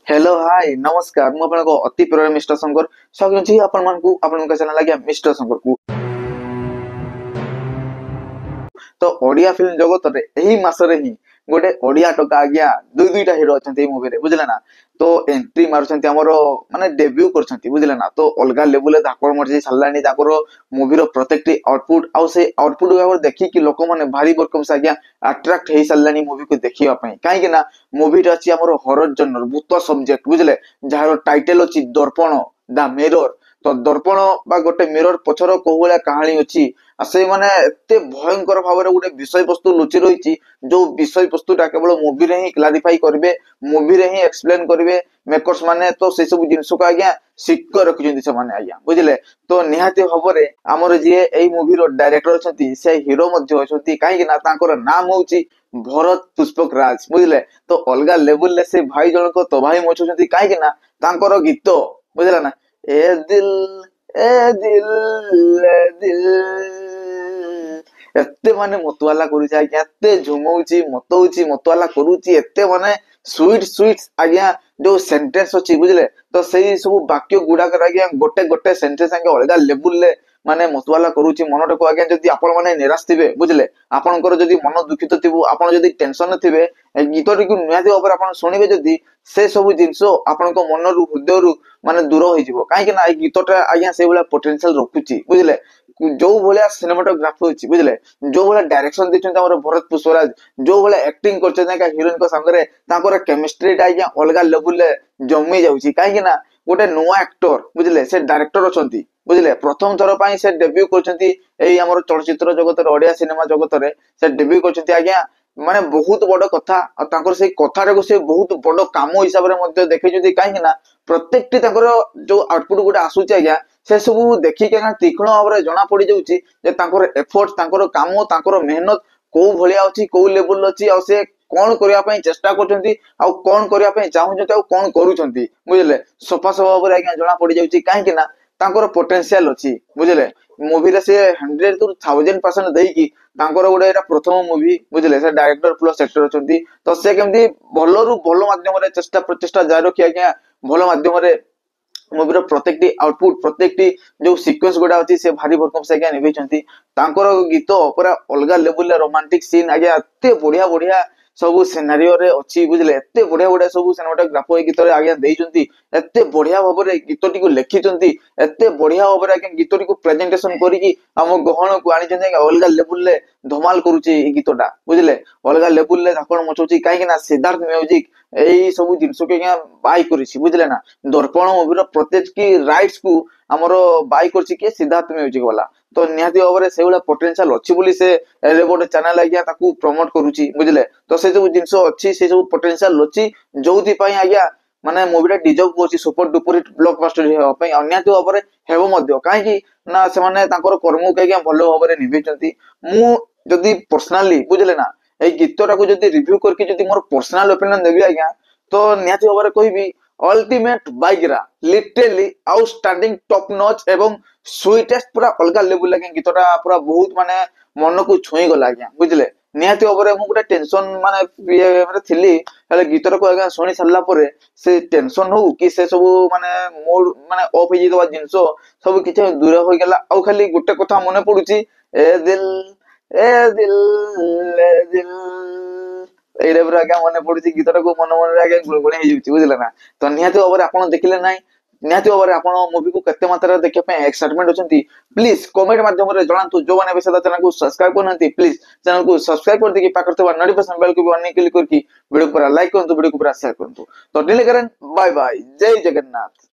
Hello hi नमस्कार मु आपनको अति प्रिय मिस्टर शंकर स्वागत छी आपण मानकू आपण चैनल लागे मिस्टर शंकर को। तो ओडिया फिल्म जगत रे एही मासरे ही गोटे ओडिया टका आज्ञा दुईटा हीरो अछंती ए मूवी रे बुझले ना। तो एंट्री मारुछंती हमरो माने डेब्यू करछंती बुझले ना। तो अलगा लेवल धाकड़ मर्जी छल्लानी ताकर मूवी रो प्रत्येकटी आउटपुट आ से आउटपुट को देखि कि लोक माने भारी बरकम से आज्ञा अट्रैक्ट हेई छल्लानी मूवी को देखिबा पई काहे कि ना मूवी रे अछि हमरो हॉरर जनर भूत सब्जेक्ट बुझले जहार टाइटल अछि दर्पण द मिरर। तो दर्पण बा गोटे मिरर पछर कोहुला कहानी अछि आ से माने एते भयंकर भाव गोटे विषय वस्तु लुचि रही जो विषय वस्तुटा केवल मूवी रे ही क्लारिफाई करबे मूवी रे ही एक्सप्लेन करबे मेकर्स माने। तो से सब जिंस को आज्ञा सिक्क रखिजंती से माने आज्ञा बुझले। तो निहाती भाबरे हमर जे एई मूवी रो डायरेक्टर अछंती से हीरो मध्ये अछंती काहे कि ना तांकर नाम होउची भरत पुष्पक राज बुझले। तो अलगा लेवल ले से भाई जनक तो भाई मचुचंती काहे कि ना तांकर गीत बुझला ना ए दिल एते माने मतवाला करूची आज्ञा एते झुमौची मतवाला करूची एते माने स्वीट स्वीट आज्ञा जो सेंटेंस अछि बुझले। तो सेही सब वाक्य गुडा कर आज्ञा गोटे गोटे सेंटेंस आज्ञा अलगा लेवल ले माने मतवाला करूची मनटा को आज्ञा। जदी आपण माने निराश थिबे बुझले आपनकर जदी मन दुखित थिबो आपण जदी टेंशन थिबे गीतटी को नियाती ऊपर आपण सुनिबे जदी से सब जिंसो आपनको मन रु हृदय रु माने दूर होई जिवो काहे कि ना ए गीतटा आज्ञा से बोला पोटेंशियल रखुची बुझले। जो भलिया सिनेमाटोग्राफी होची बुझले जो भलिया डायरेक्शन देछन हमर भरत पुष्पराज जो भलिया एक्टिंग करछन का हीरोइन को संगरे ताकर केमिस्ट्री टा आज्ञा अलगा लेवल ले जम्मी जाउची काहे कि ना गोटे नुवा एक्टर बुझले से डायरेक्टर अछंती बुझले प्रथम थर पई से डेब्यू करछंती एई हमर चलचित्र जगत रे ओडिया सिनेमा जगत रे से डेब्यू करछंती आज्ञा माने बहुत बड़ कथा और ताकर से कथा को से बहुत बड़ काम हिसाब रे मध्ये देखै जदी काहे ना प्रत्येकटी ताकर जो आउटपुट गुडा आसुची आज्ञा से सब देखि के तीक्ष्ण भाव जना पड़ी जाउची जे ताकर एफर्ट ताकर काम ताकर मेहनत को भलिया अछि को लेवल अछि और से कोन करिया पई चेष्टा करछंती आ कोन करिया पई चाहुछंती आ कोन करूछंती बुझले सफा सफा भाव रे आज्ञा जना पड़ी जाउची काहे कि ना ताकर पोटेंशियल अछि बुझले। मूवी रे से 100 टू 1000% देई कि तांकर गोटे एटा प्रथम मूवी बुझले से डायरेक्टर प्लस एक्टर अछंती। तो से केमदी भलो रु भलो माध्यम रे चेष्टा प्रचेष्टा जारी रखि आज्ञा भलो माध्यम रे मूवी रो प्रत्येकटी आउटपुट प्रत्येकटी जो सीक्वेंस गुडा अछि से भारी भरकम से आज्ञा निभैछंती तांकर गीत पूरा अलगा लेवल रे रोमांटिक सीन आज्ञा एते बढ़िया बढ़िया सब सिनेरियो रे अछि बुझले एते बढ़िया बढ़िया सब सिनेमाटोग्राफी गीत रे आज्ञा देइछंती एते बढ़िया भाव रे गीतटी को लिखिछंती एते बढ़िया भाव रे आज्ञा गीतटी को प्रेजेंटेशन करिकि हम गहन को आनिछंती अलगा लेवल ले धमाल करूची ए गीतटा बुझले अलगा लेवल ले धाकण मचौची काहे कि ना सिद्धार्थ म्यूजिक एई सब जिंस के आज्ञा बाई करिछि बुझले ना। दर्पण मूवी रो प्रत्येक की राइट्स को हमरो बाई करछि के सिद्धार्थ म्यूजिक वाला। तो निहाती भाव से सेउला पोटेंशियल अछि बोली से एले गोटे चैनल आज्ञा ताकू प्रमोट करूची बुझले। तो से सब जिंस अछि से सब पोटेंशियल अछि जोथि पई आज्ञा माने मूवीटा डिजर्व करछि सुपर डुपर हिट ब्लॉकबस्टर हेबा पई अन्यथि भाव रे हेबो मध्ये काहे कि ना से माने तांकर कर्म के आज्ञा भलो भाव रे निभैछंती। मु जदी पर्सनली बुझले ना ए गीतटा को जदी रिव्यू करके जदी मोर पर्सनल ओपिनियन देबी आज्ञा तो निहाती भाव रे कहबी अल्टीमेट बाइगरा लिटरली आउटस्टैंडिंग टॉप नॉच एवं स्वीटेस्ट पूरा अलगा लेवल लागे गीतटा पूरा बहुत माने मन को छुई गला आज्ञा बुझले। निहाती भाव रे मु गोटे टेंशन माने थिली हेले गीतटा को आज्ञा सुनी सल्ला परे से टेंशन हो कि से सब माने मूड माने ऑफ हो जितबा जिंसो सब किछ दूर हो गेला आ खाली गोटे कथा मने पडुची ए दिल ए दिल एइरे पूरा आज्ञा मने पडुची गीतटा को मन मन रे आज्ञा गुणगुणी हे जाउची बुझले ना। तो निहाती भाव रे आपण देखिले नाही निहाती भाव रे आपण मूवी को केते मात्रा देखि पे एक्साइटमेंट अछंती प्लीज कमेंट माध्यम रे जणांतु जो माने बेसा चैनल को सब्सक्राइब करनंती प्लीज चैनल को सब्सक्राइब कर देकी पाकर तबा नोटिफिकेशन बेल को भी ऑन क्लिक करकी वीडियो पूरा लाइक करंतु वीडियो को पूरा शेयर करंतु। तो डिले करन बाय बाय जय जगन्नाथ।